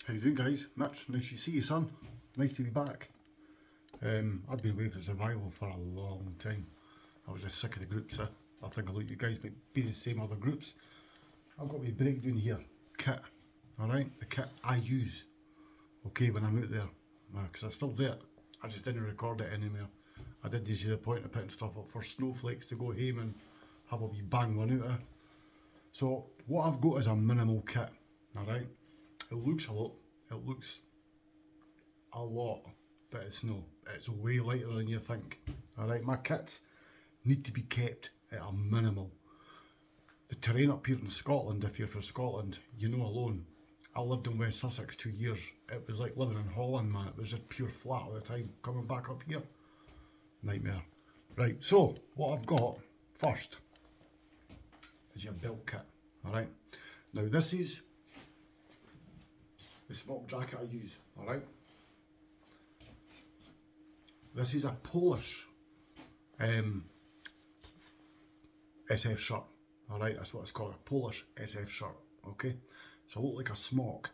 How you doing, guys? Mitch, nice to see you, son. Nice to be back. I've been away for survival for a long time. I was just sick of the groups. I think a lot of you guys might be the same other groups. I've got my breakdown here. Kit, alright? The kit I use, okay, when I'm out there. Because I still do it. I just didn't record it anymore. I did this the point of putting stuff up for snowflakes to go home and have a wee bang one out of. So what I've got is a minimal kit, alright? It looks a lot, but it's no. It's way lighter than you think. Alright, my kits need to be kept at a minimal. The terrain up here in Scotland, if you're from Scotland, you know alone. I lived in West Sussex 2 years. It was like living in Holland, man. It was just pure flat all the time. Coming back up here, nightmare. Right, so what I've got first is your belt kit. Alright, now this is the smock jacket I use. Alright, this is a Polish SF shirt. Alright, that's what it's called, a Polish SF shirt. Okay, so it looks like a smock.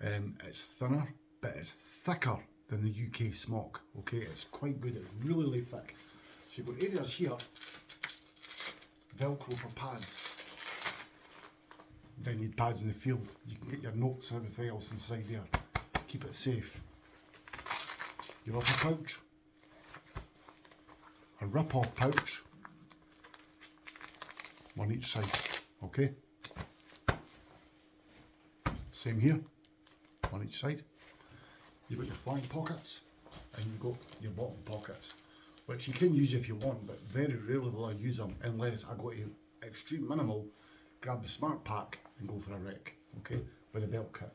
It's thinner, but it's thicker than the UK smock. Okay, it's quite good. It's really, really thick. So you've got areas here, Velcro for pads. You don't need pads in the field. You can get your notes and everything else inside there. Keep it safe. Your upper pouch, a rip-off pouch, one each side. Okay. Same here, one each side. You've got your flank pockets and you've got your bottom pockets, which you can use if you want, but very rarely will I use them unless I go to extreme minimal, grab the smart pack and go for a wreck. Okay, with a belt kit.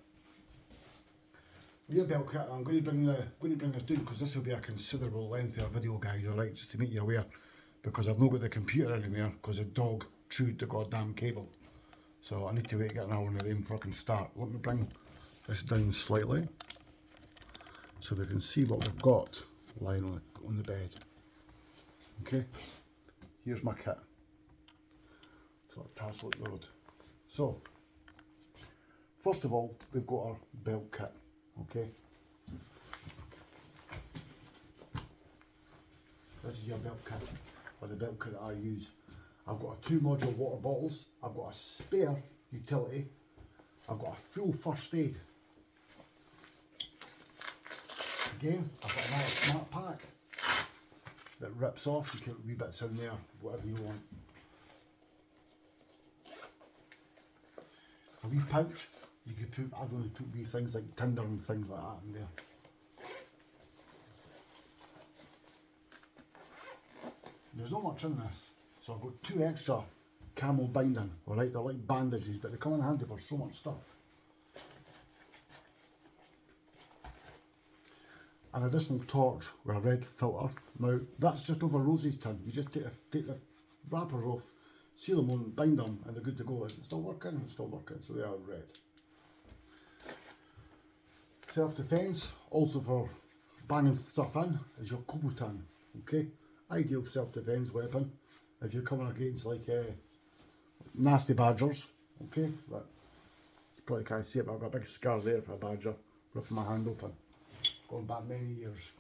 With your belt kit, I'm going to bring this down because this will be a considerable length of a video, guys. Alright, just to make you aware, because I've not got the computer anywhere because the dog chewed the goddamn cable. So I need to wait to get an hour and them before I can start. Let me bring this down slightly so we can see what we've got lying on the bed. Okay, here's my kit. It's like T.A.C. Road. So, first of all, we've got our belt kit. Okay, this is your belt kit, or the belt kit that I use. I've got a 2 module water bottles, I've got a spare utility, I've got a full first aid. Again, I've got another smart pack that rips off. You can put wee bits in there, whatever you want. A wee pouch, you could put, I've only put wee things like tinder and things like that in there. There's not much in this. So I've got 2 extra camel binding, alright, they're like bandages, but they come in handy for so much stuff. An additional torch with a red filter. Now that's just over Rosie's tin. You just take the wrappers off, seal them on, bind them, and they're good to go. Is it still working? It's still working, so they are red. Self-defense, also for banging stuff in, is your Catapult. Okay, ideal self-defense weapon if you're coming against like nasty badgers. Okay, but you probably can't see it, but I've got a big scar there for a badger ripping my hand open, going back many years.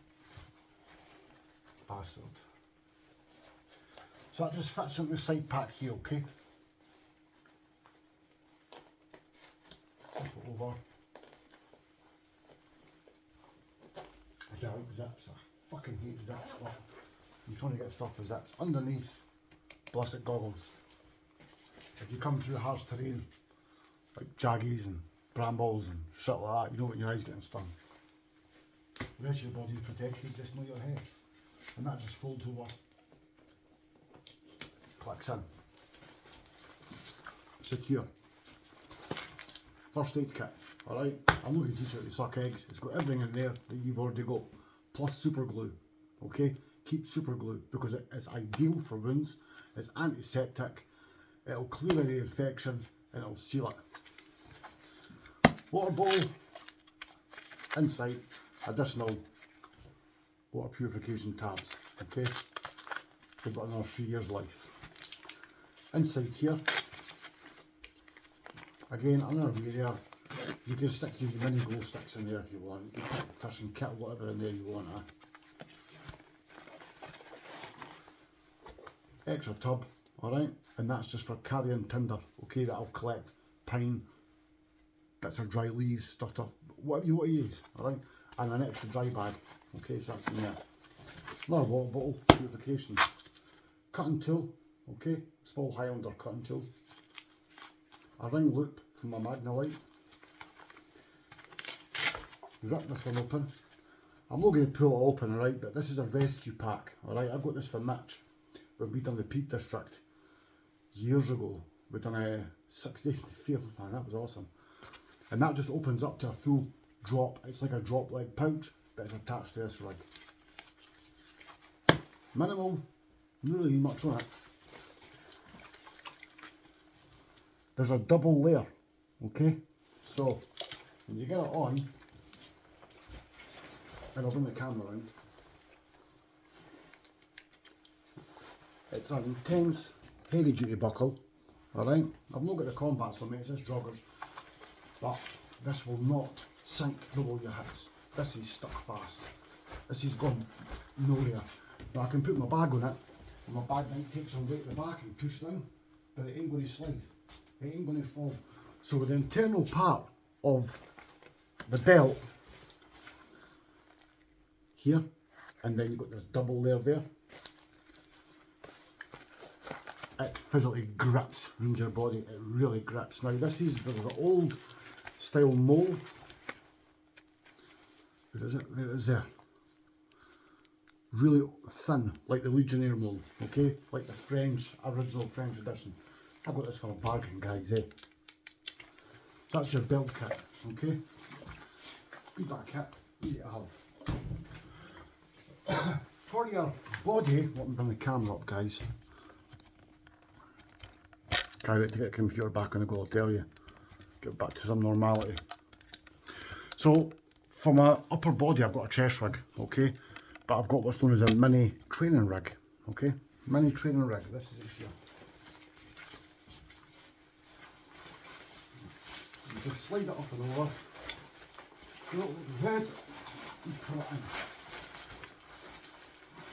Bastard. So that just fits in the side pack here. Okay, flip it over. I don't like zips. I fucking hate zips. But you're trying to get stuff with zips. Underneath, ballistic goggles. If you come through harsh terrain, like jaggies and brambles and shit like that, you don't want your eyes getting stung. The rest of your body is protected, just not your head. And that just folds over, clicks in. Secure. First aid kit, alright? I'm not going to teach you how to suck eggs. It's got everything in there that you've already got, plus super glue, okay? Keep super glue because it's ideal for wounds, it's antiseptic, it'll clear any infection and it'll seal it. Water bottle, inside, additional water purification tabs, okay? They've got another 3 years life. Inside here, again another area You can stick your mini glow sticks in there if you want. You can put the fishing kit, whatever in there you want. Extra tub, alright? And that's just for carrying tinder, okay? That'll collect pine, bits of dry leaves, stuff, whatever you want to use, alright? And an extra dry bag, okay? So that's in there. Another water bottle, purification. Cutting tool, okay? Small Highlander cutting tool. A ring loop from my Magnalite. Rip this one open. I'm not going to pull it open, alright, but this is a rescue pack, alright. I got this for Mitch when we done the Peak District years ago. We done a 6 days to field, man, that was awesome. And that just opens up to a full drop. It's like a drop leg pouch, but it's attached to this rig. Minimal, not really much on it. There's a double layer, okay? So when you get it on, and I'll bring the camera around. It's an intense, heavy duty buckle, alright? I've not got the combats on me, it's just joggers. But this will not sink below your hips. This is stuck fast. This is gone nowhere. Now I can put my bag on it, and my bag might take some weight at the back and push down, but it ain't going to slide. It ain't going to fall. So with the internal part of the belt, here, and then you've got this double layer there. It physically grips around your body, it really grips. Now this is the old style mold. Where is it? There it is there. Really thin, like the Legionnaire mold, okay? Like the French, original French edition. I got this for a bargain, guys, eh? So that's your belt kit, okay? Good back kit, easy to have. For your body, let me bring the camera up, guys. Can't wait to get the computer back on the go, I'll tell you. Get back to some normality. So, for my upper body, I've got a chest rig, okay? But I've got what's known as a mini training rig, okay? Mini training rig, this is it here. You just slide it up and over. Fill it with the head and put it in.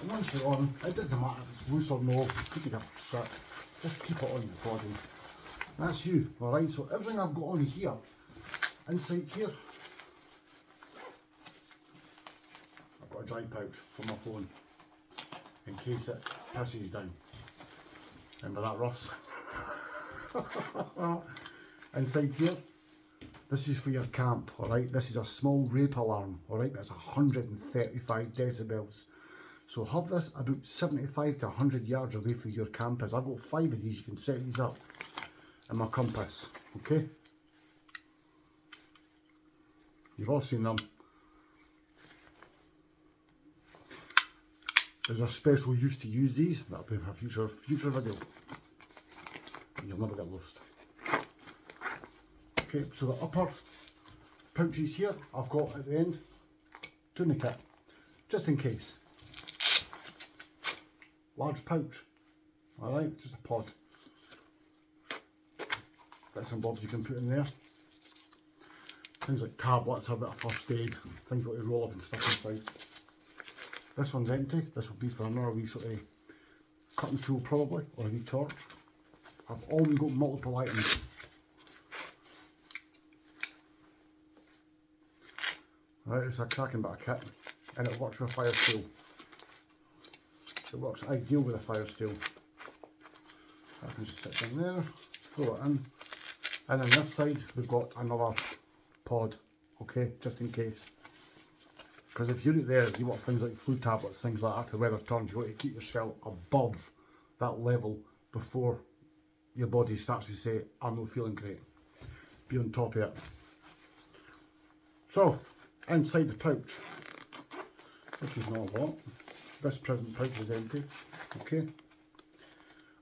And once you're on, it doesn't matter if it's loose or no, keep it up set, just keep it on your body. That's you, alright? So everything I've got on here, inside here, I've got a dry pouch for my phone, in case it pisses down. Remember that, Ross? Inside here, this is for your camp, alright? This is a small rape alarm, alright? That's 135 decibels. So have this about 75 to 100 yards away from your campus. I've got 5 of these, you can set these up in my compass, okay? You've all seen them. There's a special use to use these, that'll be a future video. You'll never get lost. Okay, so the upper pouches here, I've got at the end, tourniquet, just in case. Large pouch, alright, just a pod. Bits and bobs you can put in there. Things like tablets, a bit of first aid, things like to roll up and stuff inside. This one's empty, this will be for another wee sort of cutting tool probably, or a wee torch. I've always got multiple items. Right, it's a cracking bit of kit, and it works with a fire steel. It works ideal with a fire steel. I can just sit down there, throw it in, and on this side we've got another pod, okay, just in case. Because if you're out there, you want things like flu tablets, things like that, if the weather turns, you want to keep yourself above that level before your body starts to say, I'm not feeling great. Be on top of it. So, inside the pouch, which is not a lot. This present pouch is empty, okay.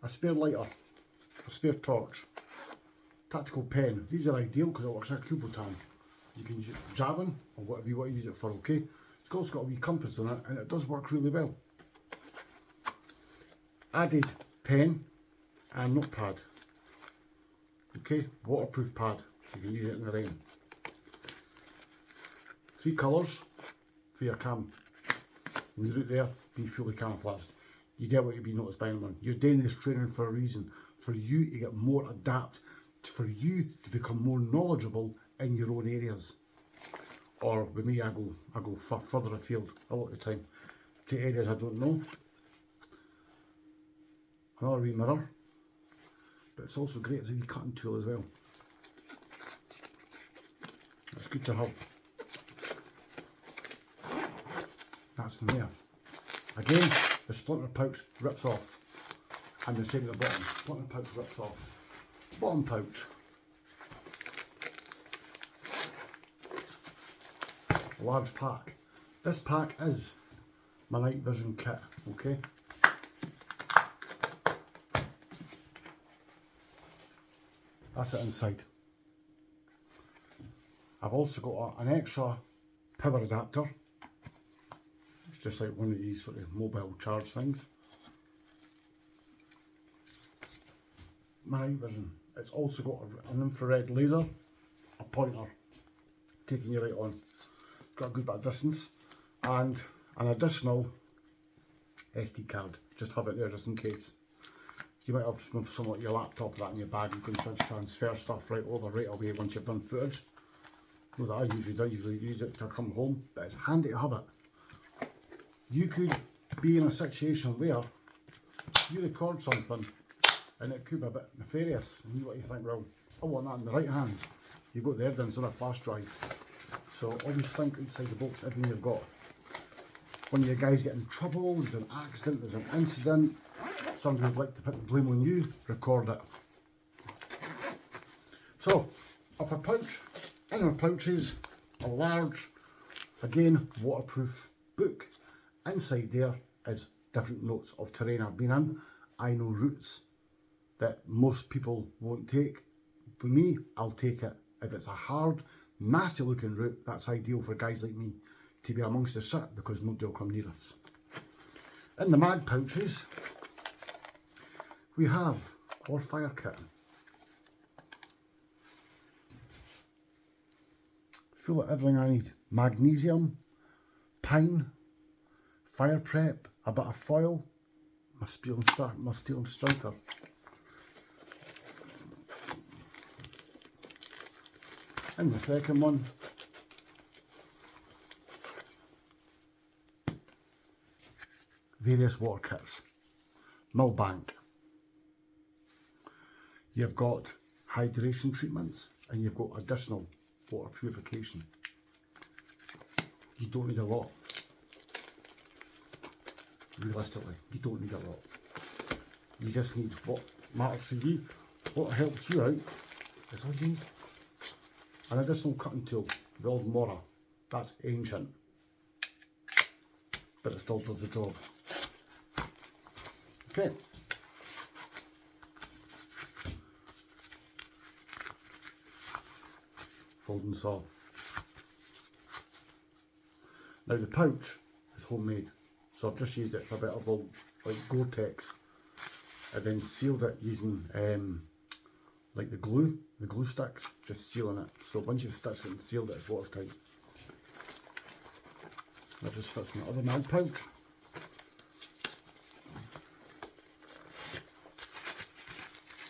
A spare lighter, a spare torch, tactical pen. These are ideal because it works like a Kubotan. You can use it for jabbing or whatever you want to use it for, okay. It's also got a wee compass on it and it does work really well. Added pen and notepad, okay, waterproof pad, so you can use it in the rain. 3 colours for your cam. When you're out there, be fully camouflaged. You get what you've been noticed by anyone. You're doing this training for a reason. For you to get more adept. For you to become more knowledgeable in your own areas. Or with me, I go further afield a lot of the time. To areas I don't know. Another wee mirror. But it's also great as a wee cutting tool as well. It's good to have. That's in there. Again, the splinter pouch rips off. And the same at the bottom. Splinter pouch rips off. Bottom pouch. A large pack. This pack is my night vision kit, okay? That's it inside. I've also got an extra power adapter. It's just like one of these sort of mobile charge things. My night vision. It's also got an infrared laser, a pointer, taking you right on. It's got a good bit of distance, and an additional SD card. Just have it there just in case. You might have some like your laptop, that in your bag. You can transfer stuff right over, right away once you've done footage. Know that I usually do. I usually use it to come home, but it's handy to have it. You could be in a situation where you record something and it could be a bit nefarious, and you think, well, I want that in the right hands. You've got the evidence on a flash drive. So always think outside the box everything you've got. When your guys get in trouble, there's an accident, there's an incident, somebody would like to put the blame on you, record it. So, upper pouch, inner pouches, a large, again, waterproof book. Inside there is different notes of terrain I've been in. I know routes that most people won't take. For me, I'll take it. If it's a hard, nasty looking route, that's ideal for guys like me to be amongst the shit because nobody will come near us. In the mag pouches, we have our fire kit. Full of everything I need. Magnesium, pine, fire prep, a bit of foil, my steel and striker. And the second one, various water kits. Millbank. You've got hydration treatments and you've got additional water purification. You don't need a lot. Realistically, you don't need a lot. You just need what matters to you, what helps you out. That's all you need. An additional cutting tool, the old Mora. That's ancient, but it still does the job. Okay. Folding saw. Now the pouch is homemade, so I've just used it for a bit of like Gore-Tex, and then sealed it using like the glue sticks, just sealing it. So once you've stitched it and sealed it, it's watertight. That just fits in the other mag pouch.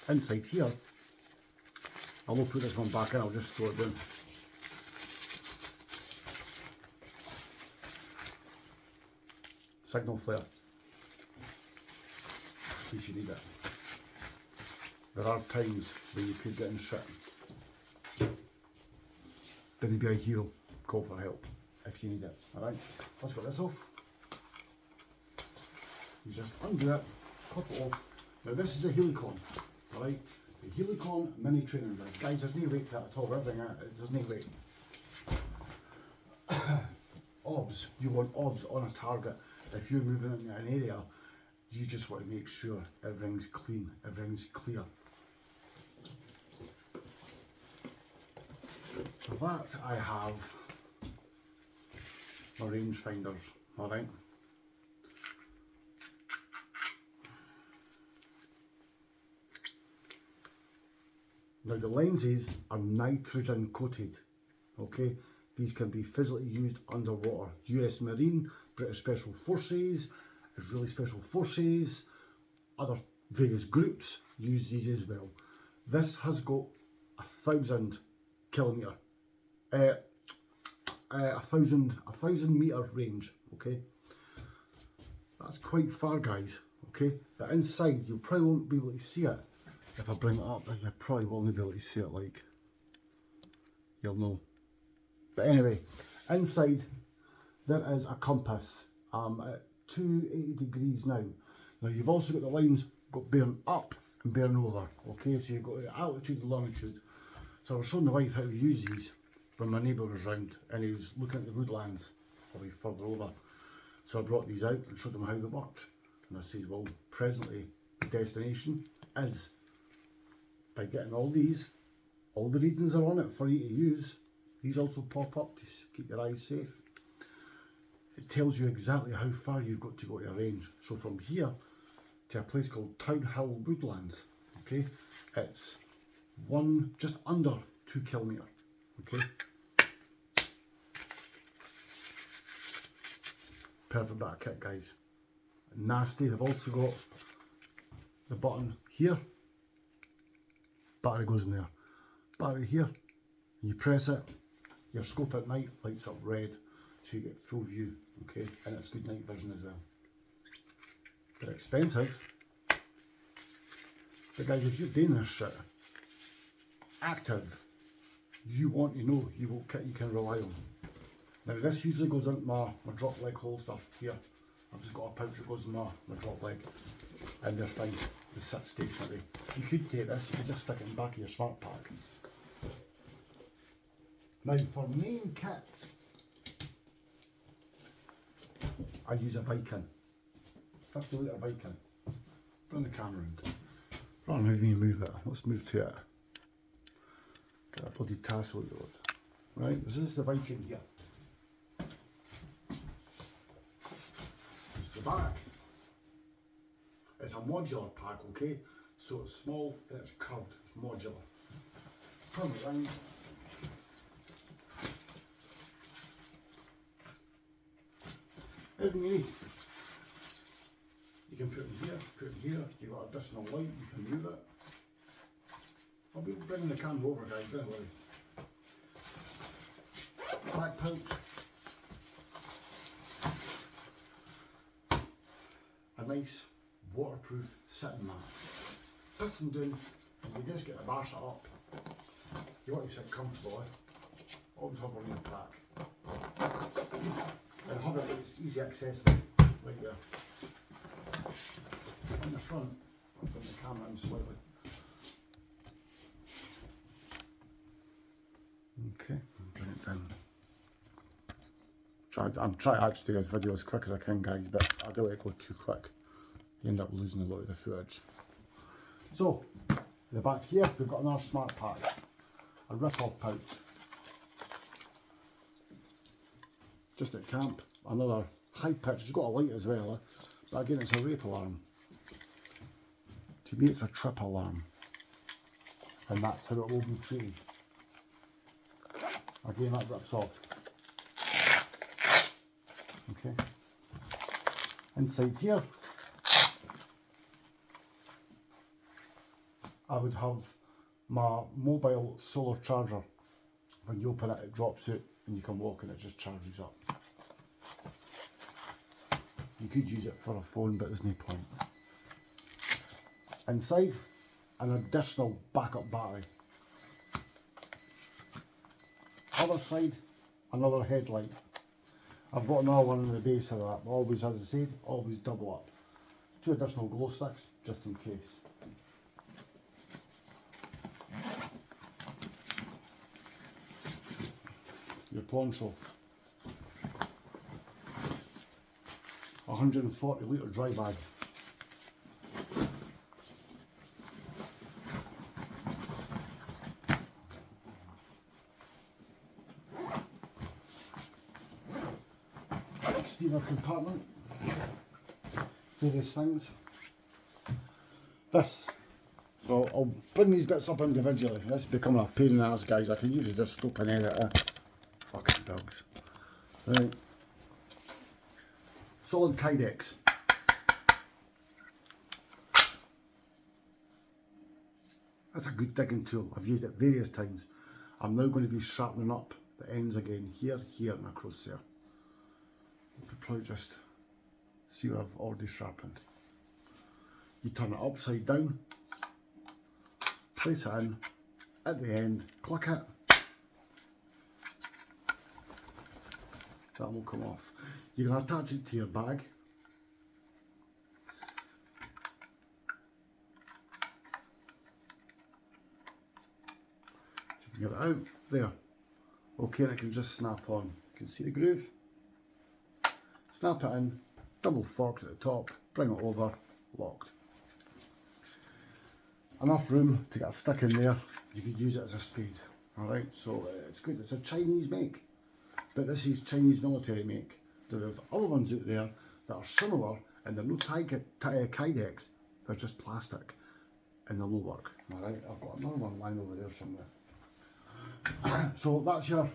Inside here, I will put this one back in, I'll just throw it down. Signal flare, in case you need it. There are times where you could get in shit. Then be a hero, call for help if you need it. Alright, let's get this off. You just undo it, clip it off. Now this is a Helicon, alright? The Helicon mini training rig. Guys, there's no weight to it at all, everything in it, there's no weight. Obs, you want obs on a target. If you're moving into an area, you just want to make sure everything's clean, everything's clear. For that I have my range finders, alright? Now the lenses are nitrogen coated, okay? These can be physically used underwater. US Marine, British Special Forces, Israeli Special Forces, other various groups use these as well. This has got 1,000 kilometre, a 1,000 metre range, okay? That's quite far, guys, okay? But inside, you probably won't be able to see it. If I bring it up, you probably won't be able to see it, like, you'll know. But anyway, inside there is a compass at 280 degrees now. Now you've also got the lines bearing up and bearing over, okay? So you've got the altitude and longitude. So I was showing the wife how to use these when my neighbour was round and he was looking at the woodlands probably further over. So I brought these out and showed them how they worked. And I says, well, presently the destination is, by getting all these, all the readings are on it for you to use. These also pop up to keep your eyes safe. It tells you exactly how far you've got to go to a range. So from here to a place called Town Hill Woodlands, okay, it's just under 2 kilometre, okay. Perfect bit of kit, guys. Nasty. They've also got the button here. Battery goes in there. Battery here. You press it. Your scope at night lights up red, so you get full view, okay? And it's good night vision as well. They're expensive, but guys, if you're doing this shit active, you want to know you've got kit you can rely on. Now this usually goes into my drop leg holster here. I've just got a pouch that goes in my drop leg, and they're fine. They sit stationary. You could take this, you could just stick it in the back of your smart pack. Now for main kits, I use a Viking, 50 litre Viking. Bring the camera around. Rather than having me move it, let's move to it. Get that bloody T.A.C. out of it. Right, this is the Viking here. It's the back. It's a modular pack, okay? So it's small and it's curved, it's modular. Turn it round. Everything you need. You can put in here, you've got additional light, you can move it. I'll be bringing the camera over, guys, don't worry. Back pouch. A nice waterproof sitting mat. This and down, and you just get the bash it up. You want to sit comfortably, always hover on your pack. And have it, it's easy accessible, right there. On the front, I'll bring the camera in slightly. Okay, I'll bring it down. I'm trying to actually do this video as quick as I can, guys, but I don't want it to go too quick. You end up losing a lot of the footage. So, in the back here, we've got another smart pack, a rip-off pouch. Just at camp, another high pitch. It's got a light as well, but again, it's a rape alarm. To me, it's a trip alarm, and that's how it will be treated. Again, that rips off. Okay. Inside here, I would have my mobile solar charger. When you open it, it drops out and you can walk and it just charges up. You could use it for a phone, but there's no point. Inside, an additional backup battery. Other side, another headlight. I've got another one on the base of that. Always, as I said, always double up. 2 additional glow sticks, just in case. Your poncho. 140 litre dry bag. Steamer compartment. Various things. This. So I'll bring these bits up individually. This is becoming a pain in the ass, guys. I can usually just stop and edit it. Fucking dogs. Right. Solid Kydex. That's a good digging tool. I've used it various times. I'm now going to be sharpening up the ends again, here, here and across there. You could probably just see where I've already sharpened. You turn it upside down, place it in, at the end, click it. That will come off. You can attach it to your bag. So you can get it out, there. Okay, and it can just snap on. You can see the groove. Snap it in, double fork at the top, bring it over, locked. Enough room to get a stick in there. You could use it as a spade. Alright, so it's good. It's a Chinese make, but this is Chinese military make. There are other ones out there that are similar and they're no Kydex, they're just plastic and they'll not work. Alright, I've got another one lying over there somewhere. So that's your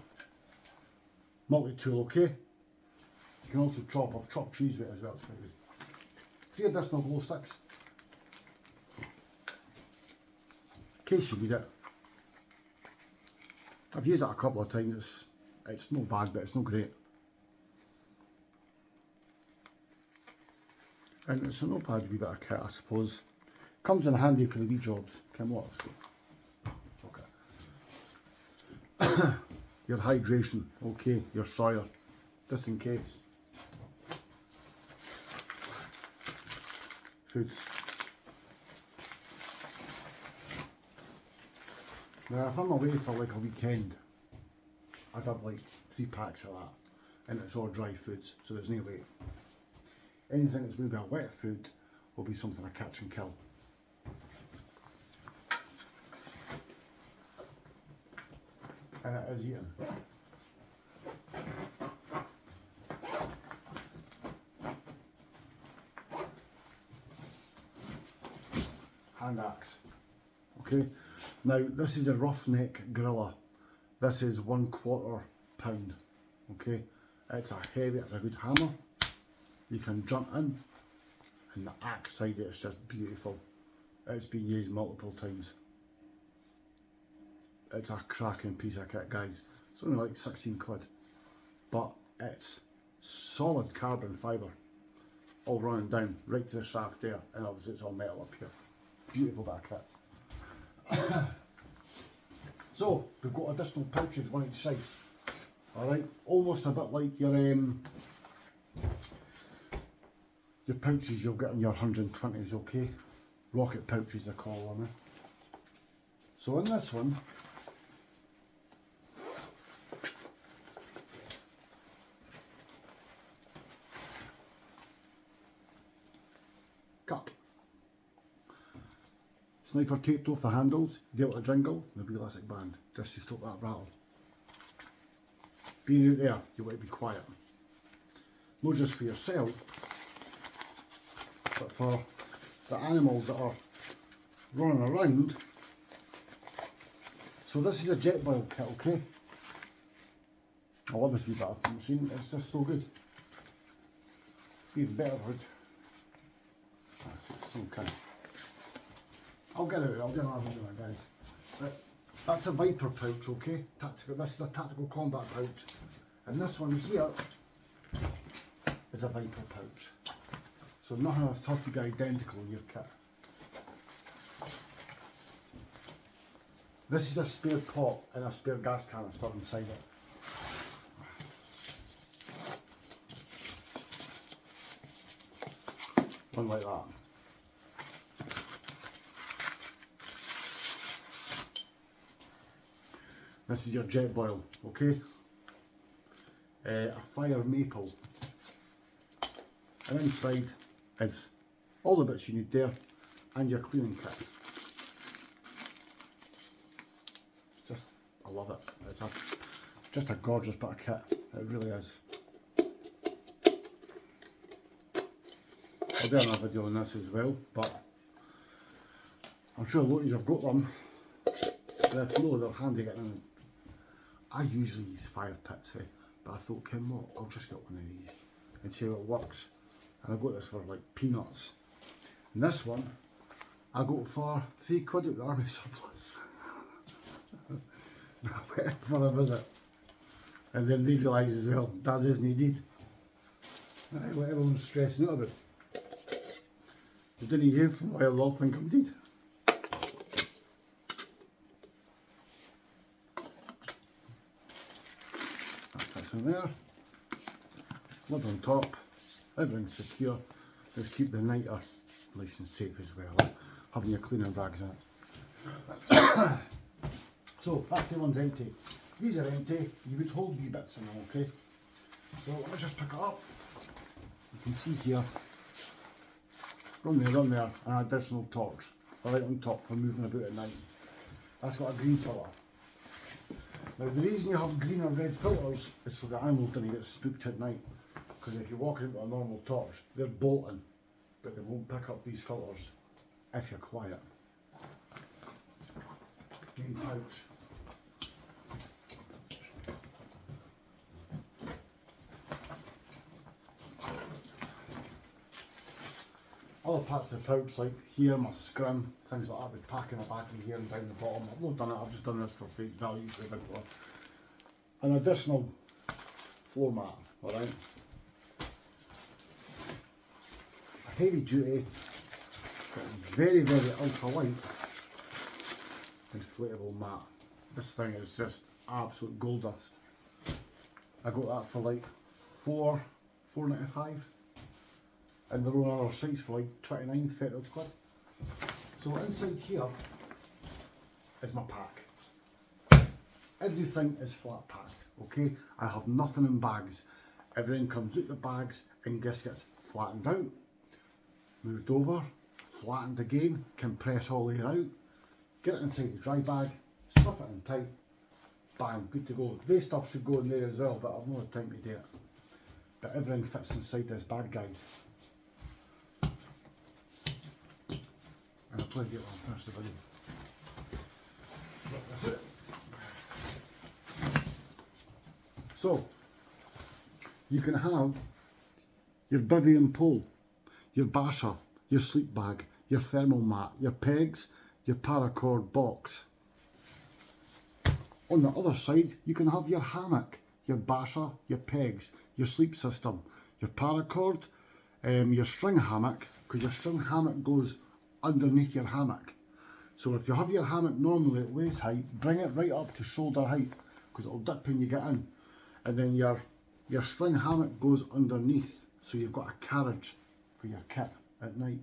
multi-tool, okay? You can also chop trees with it as well, it's quite good. 3 additional glow sticks, in case you need it. I've used it a couple of times, it's not bad but it's not great. And it's a not bad wee bit of kit, I suppose. Comes in handy for the wee jobs. Can what? Okay. Your hydration, okay, your soya, just in case. Foods. Now if I'm away for like a weekend, I'd have like 3 packs of that, and it's all dry foods, so there's no weight. Anything that's going to be a wet food will be something I catch and kill. And it is eaten. Hand axe. Okay, now this is a roughneck gorilla. This is 1/4 pound. Okay, it's a heavy, it's a good hammer. You can jump in, and the axe side is just beautiful. It's been used multiple times. It's a cracking piece of kit, guys. It's only like 16 quid, but it's solid carbon fibre, all running down right to the shaft there, and obviously it's all metal up here. Beautiful bit of kit. So we've got additional pouches one each side. All right, almost a bit like your pouches you'll get on your 120s, okay? Rocket pouches they call them. So in this one, cup. Sniper taped off the handles, dealt with a jingle, and a wee elastic band, just to stop that rattle. Being out there, you want to be quiet. Not just for yourself, but for the animals that are running around. So this is a jet boil kit, okay? I love this wee bit of the machine, it's just so good. Even better wood. That's so kind. I'll get it out, I'll do another video, guys. But that's a Viper pouch, okay? Tactical. This is a tactical combat pouch. And this one here is a Viper pouch. So nothing else has to be identical in your kit. This is a spare pot and a spare gas canister inside it. One like that. This is your jet boil, okay? A fire maple. And inside is all the bits you need there and your cleaning kit. It's just, I love it. It's just a gorgeous bit of kit. It really is. I'll do another video on this as well, but I'm sure a lot of you have got them. If you know, they're handy getting in. I usually use fire pits, but I thought, Kim, what, I'll just get one of these and see how it works. And I got this for like peanuts. And this one, I got for £3 at the army surplus. I went for a visit. And then they realised as well, Daz is needed. Right, what everyone's stressing out about. You didn't hear from why I'll think I'm dead. That's in there. Lid on top. Everything's secure. Let's keep the nighter nice and safe as well. Having your cleaning bags in it. So that's the one's empty. These are empty. You would hold wee bits in them, okay? So let me just pick it up. You can see here. Run there, an additional torch. Right on top for moving about at night. That's got a green filter. Now the reason you have green or red filters is so the animals don't get spooked at night. Because if you're walking with a normal torch, they're bolting, but they won't pick up these filters if you're quiet. Green pouch. Other parts of the pouch, like here, my scrim, things like that, would pack in the back of here and down the bottom. I've not done it, I've just done this for face value for the big one. An additional floor mat, alright? A heavy duty, but very, very ultra light inflatable mat. This thing is just absolute gold dust. I got that for like £4.95. And they're on other sites for like 29, 30 quid. So inside here is my pack. Everything is flat packed, okay? I have nothing in bags. Everything comes out the bags and just gets flattened out, moved over, flattened again, compress all the air out, get it inside the dry bag, stuff it in tight, bang, good to go. This stuff should go in there as well, but I've not had time to do it. But everything fits inside this bag, guys. And I'll play the one first of all. That's it. So, you can have your bivvy and pole, your basher, your sleep bag, your thermal mat, your pegs, your paracord box. On the other side, you can have your hammock, your basher, your pegs, your sleep system, your paracord, your string hammock, because your string hammock goes underneath your hammock. So if you have your hammock normally at waist height, bring it right up to shoulder height, because it'll dip when you get in. And then your string hammock goes underneath, so you've got a carriage for your kit at night.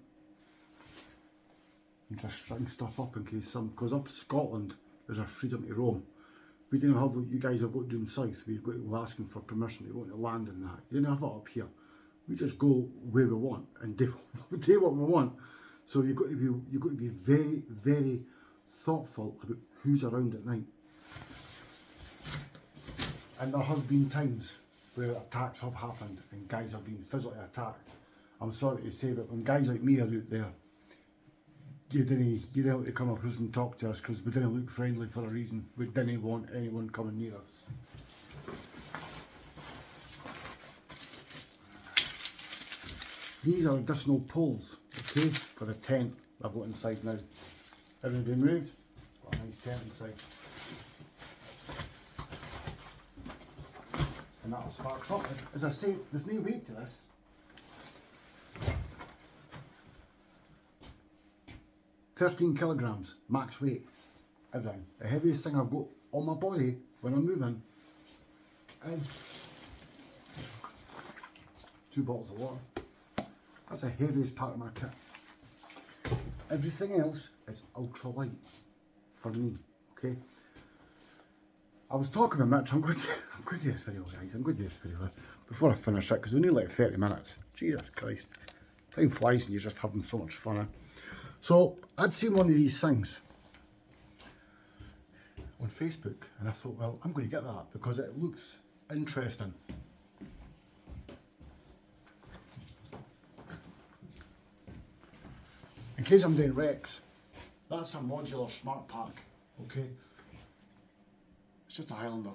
And just string stuff up in case because up in Scotland there's a freedom to roam. We didn't have what you guys have got down south, we've got to go asking for permission to go to land and that. You didn't have it up here. We just go where we want and do what we want. So you've got to be very, very thoughtful about who's around at night. And there have been times where attacks have happened and guys have been physically attacked. I'm sorry to say, but when guys like me are out there, you didn't have to come across and talk to us because we didn't look friendly for a reason. We didn't want anyone coming near us. These are additional poles, okay, for the tent I've got inside now. Everything been moved? Got a nice tent inside. And that'll spark up. As I say, there's no weight to this. £13 kilograms, max weight, everything. The heaviest thing I've got on my body when I'm moving is 2 bottles of water. That's the heaviest part of my kit. Everything else is ultra light for me, okay? I was talking with Mitch, I'm going to do this video, guys, I'm going to do this video before I finish it, because we need like 30 minutes. Jesus Christ. Time flies and you're just having so much fun. So, I'd seen one of these things on Facebook, and I thought, well, I'm going to get that, because it looks interesting. In case I'm doing wrecks, that's a modular smart pack, okay? It's just a Highlander.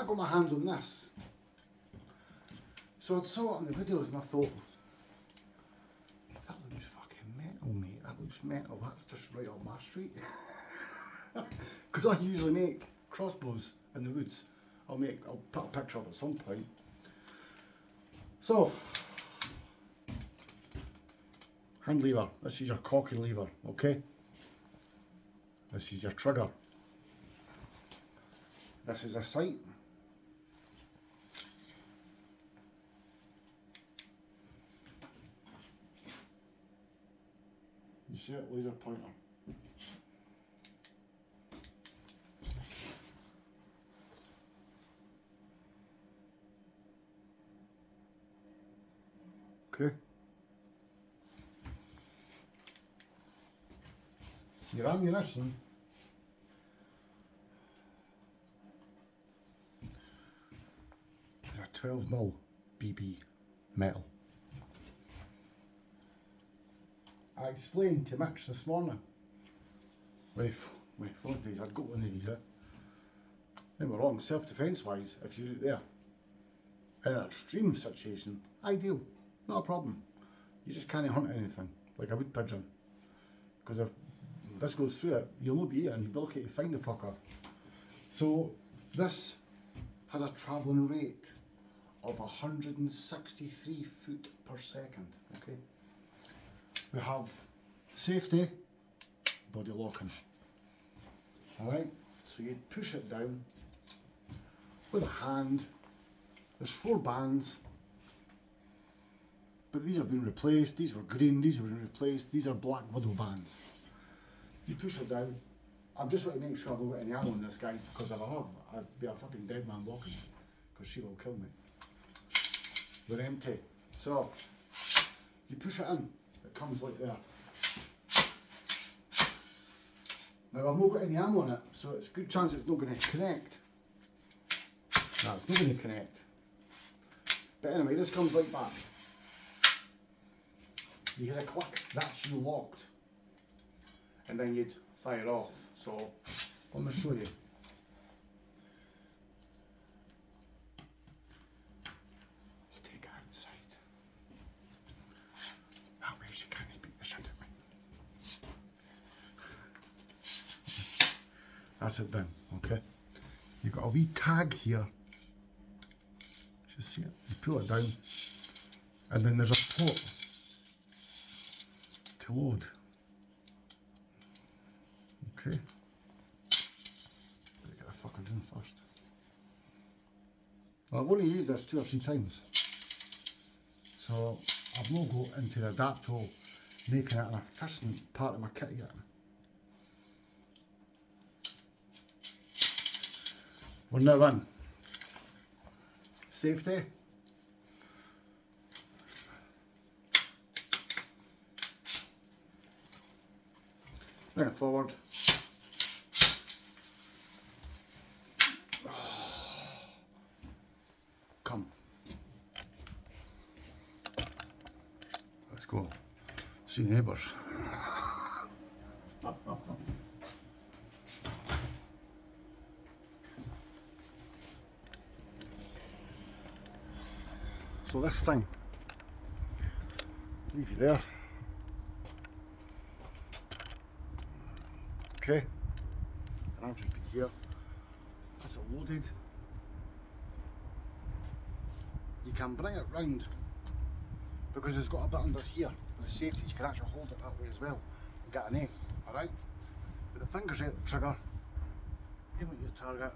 I got my hands on this. So I saw it in the videos and I thought, that looks fucking metal, mate. That looks metal. That's just right up my street. Because I usually make crossbows in the woods. I'll put a picture up at some point. So, hand lever. This is your cocking lever, okay? This is your trigger. This is a sight. You see it? Laser pointer. Okay. Your ammunition is a 12mm BB metal. I explained to Mitch this morning when he phoned these, I'd got one of these. They were wrong, self-defence wise, if you're out there in an extreme situation, ideal, not a problem. You just can't hunt anything like a wood pigeon, because if this goes through it, you'll not be eating, you'll be lucky to find the fucker. So this has a travelling rate of 163 foot per second. Okay. We have safety, body locking. Alright, so you push it down with a hand. There's 4 bands, but these have been replaced. These were green, these have been replaced. These are black widow bands. You push it down. I'm just want to make sure I don't get any ammo in this, guys, because if I have, I'd be a fucking dead man walking, because she will kill me. We're empty. So, you push it in, it comes like that. Now I've not got any ammo in it, so it's a good chance it's not going to connect. No, it's not going to connect. But anyway, this comes right back. You hear a click, that's you locked. And then you'd fire off. So, let me show you. You take it outside. That way she can't beat the shit out of me. That's it done, okay? You've got a wee tag here. Just see it. You pull it down, and then there's a port to load. Okay. Better get the fucker in first. Well, I've only used this 2 or 3 times, so I've not got into the adapter making it an efficient part of my kit yet. We're now in. Safety. Bring it forward. Come. Let's go. See the neighbours. So this thing, leave you there. Okay, and I'll just be here. That's it loaded. You can bring it round because it's got a bit under here with the safety. You can actually hold it that way as well and get an aim, alright? With the fingers out the trigger, aim at your target.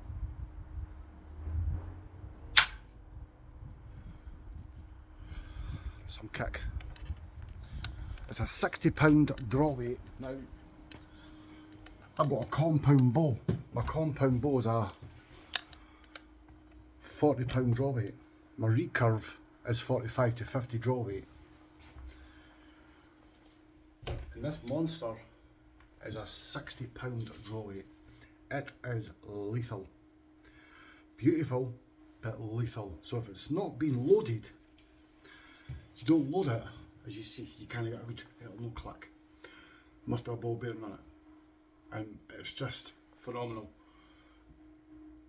Some kick. It's a £60 draw weight. Now, I've got a compound bow. My compound bow is a £40 draw weight. My recurve is 45 to 50 draw weight. And this monster is a £60 draw weight. It is lethal. Beautiful, but lethal. So if it's not been loaded, you don't load it, as you see, you can't get out, it'll no click. Must be a ball bearing on it. And it's just phenomenal.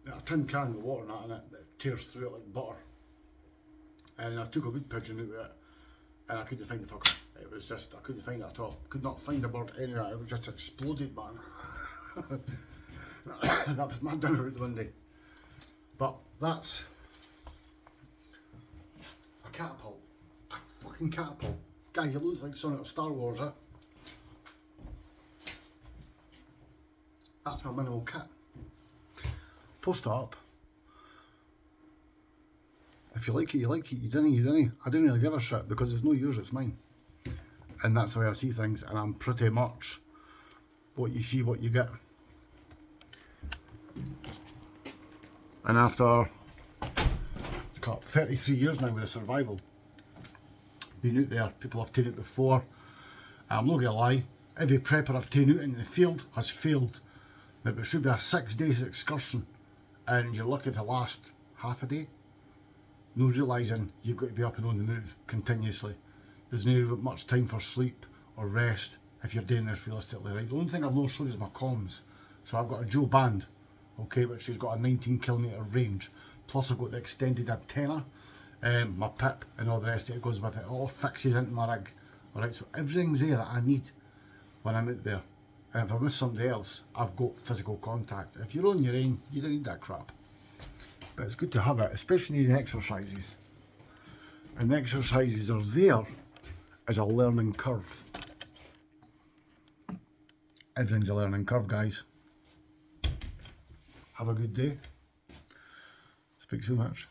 a tin can with water in it that tears through it like butter. And I took a wood pigeon out of it, and I couldn't find the fucker. It was just, I couldn't find it at all. Could not find the bird anywhere. It was just exploded, man. That was my dinner out one day. But that's a catapult. A fucking catapult. Guy, he looks like something out of Star Wars, eh? That's my minimal kit. Post it up. If you like it, you like it. You didn't, you didn't. I didn't really give a shit because it's no yours, it's mine. And that's the way I see things, and I'm pretty much what you see, what you get. And after, it's got 33 years now with the survival, been out there, people have taken it before. I'm not gonna lie, every prepper I've taken out in the field has failed. Now it should be a 6 days excursion, and you're lucky to last half a day. No realising you've got to be up and on the move continuously. There's not much time for sleep or rest if you're doing this realistically, right? The only thing I've not showed is my comms. So I've got a Joe band, okay, which has got a 19km range. Plus I've got the extended antenna, my pip and all the rest of it goes with it. It all fixes into my rig. Alright, so everything's there that I need when I'm out there. And if I miss somebody else, I've got physical contact. If you're on your own, you don't need that crap. But it's good to have it, especially in exercises. And the exercises are there as a learning curve. Everything's a learning curve, guys. Have a good day. Speak so much.